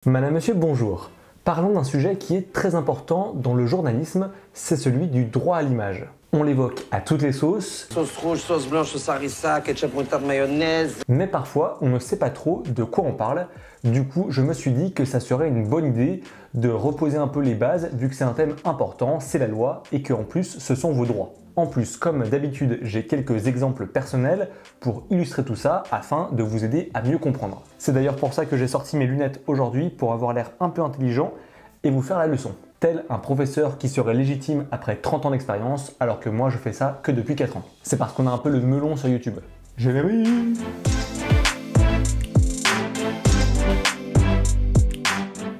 Madame, Monsieur, bonjour. Parlons d'un sujet qui est très important dans le journalisme, c'est celui du droit à l'image. On l'évoque à toutes les sauces. Sauce rouge, sauce blanche, sauce harissa, ketchup, moutarde, mayonnaise. Mais parfois, on ne sait pas trop de quoi on parle. Du coup, je me suis dit que ça serait une bonne idée de reposer un peu les bases, vu que c'est un thème important, c'est la loi, et qu'en plus, ce sont vos droits. En plus, comme d'habitude, j'ai quelques exemples personnels pour illustrer tout ça afin de vous aider à mieux comprendre. C'est d'ailleurs pour ça que j'ai sorti mes lunettes aujourd'hui pour avoir l'air un peu intelligent et vous faire la leçon. Tel un professeur qui serait légitime après 30 ans d'expérience alors que moi je fais ça que depuis 4 ans. C'est parce qu'on a un peu le melon sur YouTube. Je vais oui.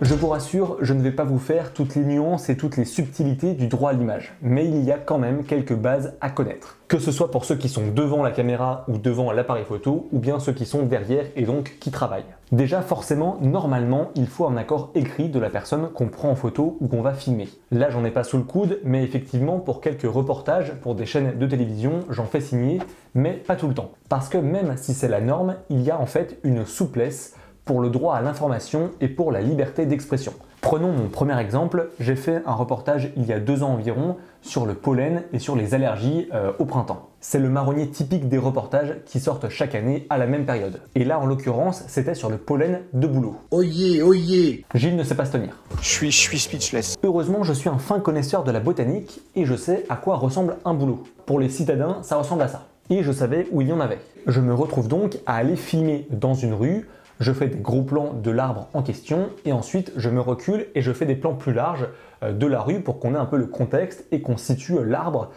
Je vous rassure, je ne vais pas vous faire toutes les nuances et toutes les subtilités du droit à l'image, mais il y a quand même quelques bases à connaître. Que ce soit pour ceux qui sont devant la caméra ou devant l'appareil photo, ou bien ceux qui sont derrière et donc qui travaillent. Déjà, forcément, normalement, il faut un accord écrit de la personne qu'on prend en photo ou qu'on va filmer. Là, j'en ai pas sous le coude, mais effectivement, pour quelques reportages, pour des chaînes de télévision, j'en fais signer, mais pas tout le temps. Parce que même si c'est la norme, il y a en fait une souplesse pour le droit à l'information et pour la liberté d'expression. Prenons mon premier exemple, j'ai fait un reportage il y a 2 ans environ sur le pollen et sur les allergies au printemps. C'est le marronnier typique des reportages qui sortent chaque année à la même période. Et là en l'occurrence, c'était sur le pollen de bouleau. Oyez, oyez! Gilles ne sait pas se tenir. Je suis speechless. Heureusement, je suis un fin connaisseur de la botanique et je sais à quoi ressemble un bouleau. Pour les citadins, ça ressemble à ça. Et je savais où il y en avait. Je me retrouve donc à aller filmer dans une rue. Je fais des gros plans de l'arbre en question et ensuite je me recule et je fais des plans plus larges de la rue pour qu'on ait un peu le contexte et qu'on situe l'arbre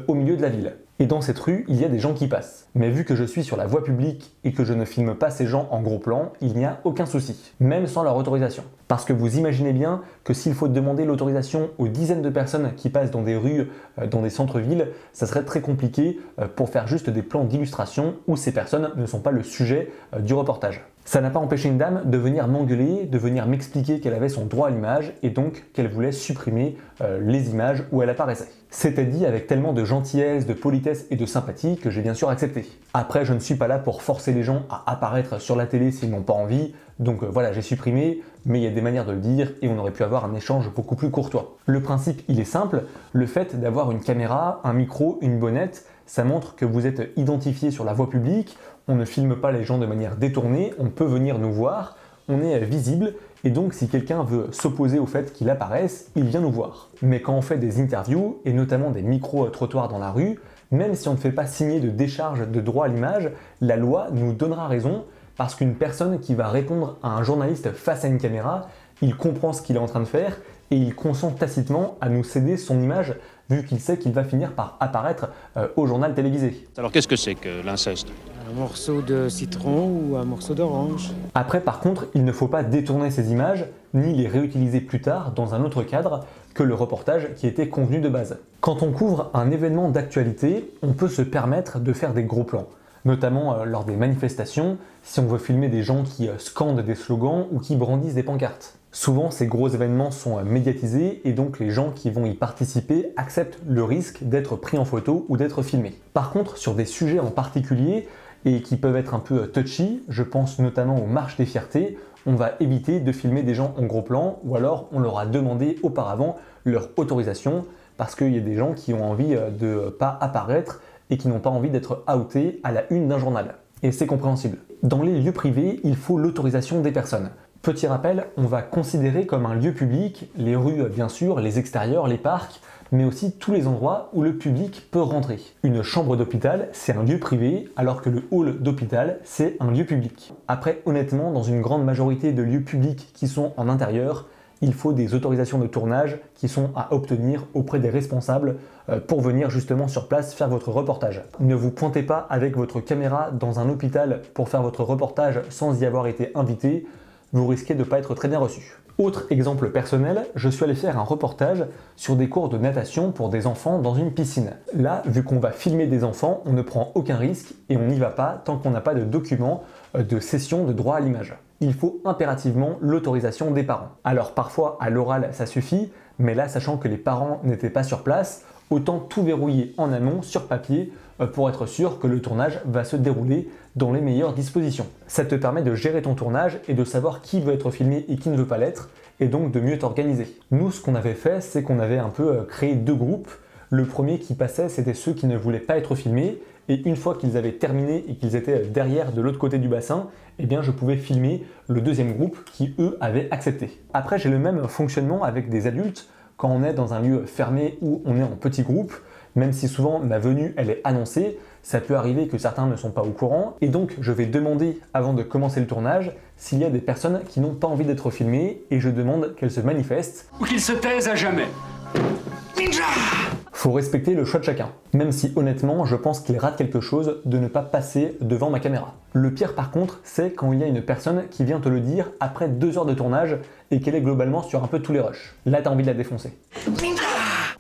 au milieu de la ville. Et dans cette rue, il y a des gens qui passent. Mais vu que je suis sur la voie publique et que je ne filme pas ces gens en gros plan, il n'y a aucun souci, même sans leur autorisation. Parce que vous imaginez bien que s'il faut demander l'autorisation aux dizaines de personnes qui passent dans des rues, dans des centres-villes, ça serait très compliqué pour faire juste des plans d'illustration où ces personnes ne sont pas le sujet du reportage. Ça n'a pas empêché une dame de venir m'engueuler, de venir m'expliquer qu'elle avait son droit à l'image et donc qu'elle voulait supprimer les images où elle apparaissait. C'était dit avec tellement de gentillesse, de politesse et de sympathie que j'ai bien sûr accepté. Après, je ne suis pas là pour forcer les gens à apparaître sur la télé s'ils n'ont pas envie, donc voilà, j'ai supprimé, mais il y a des manières de le dire et on aurait pu avoir un échange beaucoup plus courtois. Le principe, il est simple, le fait d'avoir une caméra, un micro, une bonnette, ça montre que vous êtes identifié sur la voie publique, on ne filme pas les gens de manière détournée, on peut venir nous voir, on est visible, et donc si quelqu'un veut s'opposer au fait qu'il apparaisse, il vient nous voir. Mais quand on fait des interviews, et notamment des micro-trottoirs dans la rue, même si on ne fait pas signer de décharge de droit à l'image, la loi nous donnera raison, parce qu'une personne qui va répondre à un journaliste face à une caméra, il comprend ce qu'il est en train de faire, et il consent tacitement à nous céder son image, vu qu'il sait qu'il va finir par apparaître au journal télévisé. Alors qu'est-ce que c'est que l'inceste ? Un morceau de citron ou un morceau d'orange. Après, par contre, il ne faut pas détourner ces images, ni les réutiliser plus tard dans un autre cadre que le reportage qui était convenu de base. Quand on couvre un événement d'actualité, on peut se permettre de faire des gros plans, notamment lors des manifestations, si on veut filmer des gens qui scandent des slogans ou qui brandissent des pancartes. Souvent, ces gros événements sont médiatisés et donc les gens qui vont y participer acceptent le risque d'être pris en photo ou d'être filmés. Par contre, sur des sujets en particulier et qui peuvent être un peu touchy, je pense notamment aux marches des fiertés, on va éviter de filmer des gens en gros plan ou alors on leur a demandé auparavant leur autorisation parce qu'il y a des gens qui ont envie de ne pas apparaître et qui n'ont pas envie d'être outés à la une d'un journal. Et c'est compréhensible. Dans les lieux privés, il faut l'autorisation des personnes. Petit rappel, on va considérer comme un lieu public les rues bien sûr, les extérieurs, les parcs, mais aussi tous les endroits où le public peut rentrer. Une chambre d'hôpital, c'est un lieu privé, alors que le hall d'hôpital, c'est un lieu public. Après, honnêtement, dans une grande majorité de lieux publics qui sont en intérieur, il faut des autorisations de tournage qui sont à obtenir auprès des responsables pour venir justement sur place faire votre reportage. Ne vous pointez pas avec votre caméra dans un hôpital pour faire votre reportage sans y avoir été invité, vous risquez de ne pas être très bien reçu. Autre exemple personnel, je suis allé faire un reportage sur des cours de natation pour des enfants dans une piscine. Là, vu qu'on va filmer des enfants, on ne prend aucun risque et on n'y va pas tant qu'on n'a pas de document de cession de droit à l'image. Il faut impérativement l'autorisation des parents. Alors parfois à l'oral ça suffit, mais là sachant que les parents n'étaient pas sur place, autant tout verrouiller en amont sur papier pour être sûr que le tournage va se dérouler dans les meilleures dispositions. Ça te permet de gérer ton tournage et de savoir qui veut être filmé et qui ne veut pas l'être, et donc de mieux t'organiser. Nous, ce qu'on avait fait, c'est qu'on avait un peu créé 2 groupes. Le premier qui passait, c'était ceux qui ne voulaient pas être filmés, et une fois qu'ils avaient terminé et qu'ils étaient derrière de l'autre côté du bassin, eh bien je pouvais filmer le deuxième groupe qui eux avaient accepté. Après, j'ai le même fonctionnement avec des adultes quand on est dans un lieu fermé ou on est en petit groupe. Même si souvent ma venue elle est annoncée, ça peut arriver que certains ne sont pas au courant, et donc je vais demander avant de commencer le tournage s'il y a des personnes qui n'ont pas envie d'être filmées, et je demande qu'elles se manifestent. Ou qu'ils se taisent à jamais. Ninja! Faut respecter le choix de chacun, même si honnêtement je pense qu'il rate quelque chose de ne pas passer devant ma caméra. Le pire par contre, c'est quand il y a une personne qui vient te le dire après 2 heures de tournage et qu'elle est globalement sur un peu tous les rushs. Là t'as envie de la défoncer.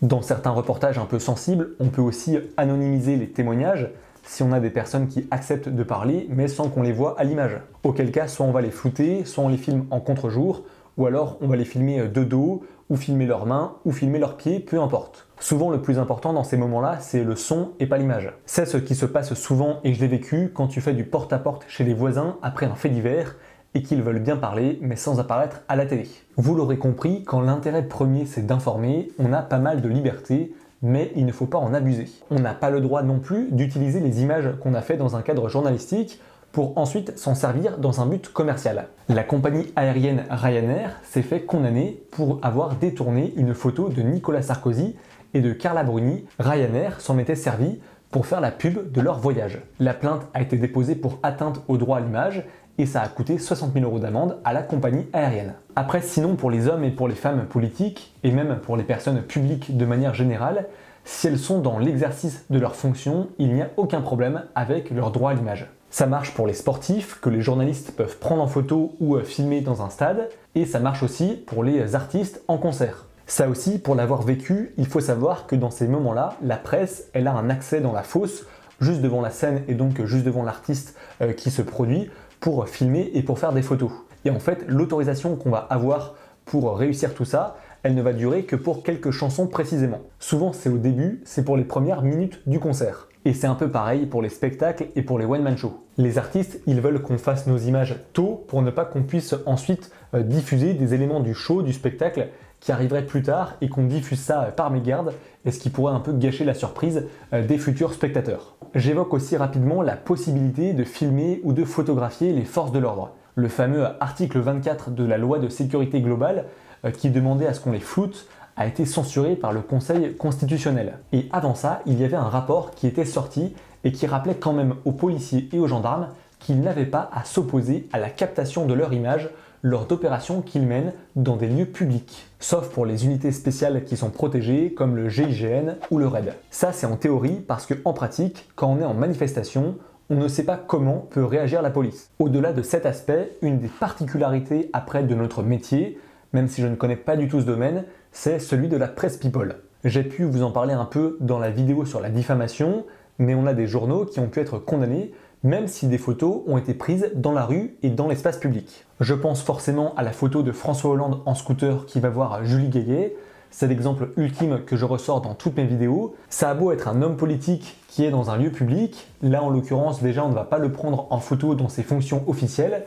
Dans certains reportages un peu sensibles, on peut aussi anonymiser les témoignages si on a des personnes qui acceptent de parler mais sans qu'on les voit à l'image. Auquel cas, soit on va les flouter, soit on les filme en contre-jour, ou alors on va les filmer de dos, ou filmer leurs mains, ou filmer leurs pieds, peu importe. Souvent le plus important dans ces moments-là, c'est le son et pas l'image. C'est ce qui se passe souvent, et je l'ai vécu, quand tu fais du porte-à-porte chez les voisins après un fait divers, et qu'ils veulent bien parler, mais sans apparaître à la télé. Vous l'aurez compris, quand l'intérêt premier c'est d'informer, on a pas mal de liberté, mais il ne faut pas en abuser. On n'a pas le droit non plus d'utiliser les images qu'on a fait dans un cadre journalistique pour ensuite s'en servir dans un but commercial. La compagnie aérienne Ryanair s'est fait condamner pour avoir détourné une photo de Nicolas Sarkozy et de Carla Bruni. Ryanair s'en était servi pour faire la pub de leur voyage. La plainte a été déposée pour atteinte au droit à l'image et ça a coûté 60 000 € d'amende à la compagnie aérienne. Après, sinon pour les hommes et pour les femmes politiques, et même pour les personnes publiques de manière générale, si elles sont dans l'exercice de leurs fonctions, il n'y a aucun problème avec leur droit à l'image. Ça marche pour les sportifs, que les journalistes peuvent prendre en photo ou filmer dans un stade, et ça marche aussi pour les artistes en concert. Ça aussi, pour l'avoir vécu, il faut savoir que dans ces moments-là, la presse, elle a un accès dans la fosse, juste devant la scène et donc juste devant l'artiste qui se produit, pour filmer et pour faire des photos. Et en fait, l'autorisation qu'on va avoir pour réussir tout ça, elle ne va durer que pour quelques chansons précisément. Souvent c'est au début, c'est pour les premières minutes du concert. Et c'est un peu pareil pour les spectacles et pour les one-man shows. Les artistes, ils veulent qu'on fasse nos images tôt pour ne pas qu'on puisse ensuite diffuser des éléments du show, du spectacle, qui arriveraient plus tard et qu'on diffuse ça par mégarde, et ce qui pourrait un peu gâcher la surprise des futurs spectateurs. J'évoque aussi rapidement la possibilité de filmer ou de photographier les forces de l'ordre. Le fameux article 24 de la loi de sécurité globale qui demandait à ce qu'on les floute a été censuré par le Conseil constitutionnel. Et avant ça, il y avait un rapport qui était sorti et qui rappelait quand même aux policiers et aux gendarmes qu'ils n'avaient pas à s'opposer à la captation de leur image lors d'opérations qu'ils mènent dans des lieux publics, sauf pour les unités spéciales qui sont protégées comme le GIGN ou le RAID. Ça c'est en théorie parce qu'en pratique, quand on est en manifestation, on ne sait pas comment peut réagir la police. Au-delà de cet aspect, une des particularités après de notre métier, même si je ne connais pas du tout ce domaine, c'est celui de la presse people. J'ai pu vous en parler un peu dans la vidéo sur la diffamation, mais on a des journaux qui ont pu être condamnés même si des photos ont été prises dans la rue et dans l'espace public. Je pense forcément à la photo de François Hollande en scooter qui va voir Julie Gaillet. C'est l'exemple ultime que je ressors dans toutes mes vidéos. Ça a beau être un homme politique qui est dans un lieu public, là en l'occurrence déjà on ne va pas le prendre en photo dans ses fonctions officielles,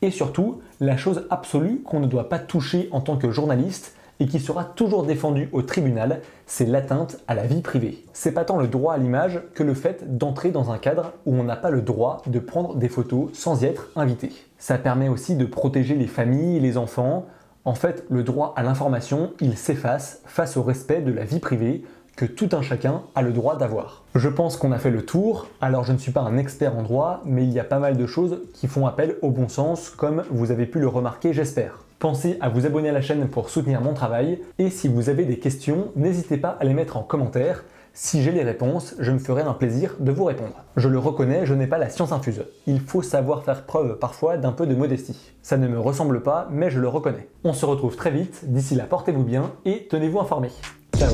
et surtout la chose absolue qu'on ne doit pas toucher en tant que journaliste et qui sera toujours défendue au tribunal, c'est l'atteinte à la vie privée. C'est pas tant le droit à l'image que le fait d'entrer dans un cadre où on n'a pas le droit de prendre des photos sans y être invité. Ça permet aussi de protéger les familles et les enfants. En fait, le droit à l'information, il s'efface face au respect de la vie privée que tout un chacun a le droit d'avoir. Je pense qu'on a fait le tour, alors je ne suis pas un expert en droit, mais il y a pas mal de choses qui font appel au bon sens, comme vous avez pu le remarquer, j'espère. Pensez à vous abonner à la chaîne pour soutenir mon travail, et si vous avez des questions, n'hésitez pas à les mettre en commentaire. Si j'ai les réponses, je me ferai un plaisir de vous répondre. Je le reconnais, je n'ai pas la science infuse. Il faut savoir faire preuve parfois d'un peu de modestie. Ça ne me ressemble pas, mais je le reconnais. On se retrouve très vite, d'ici là portez-vous bien et tenez-vous informés. Ciao.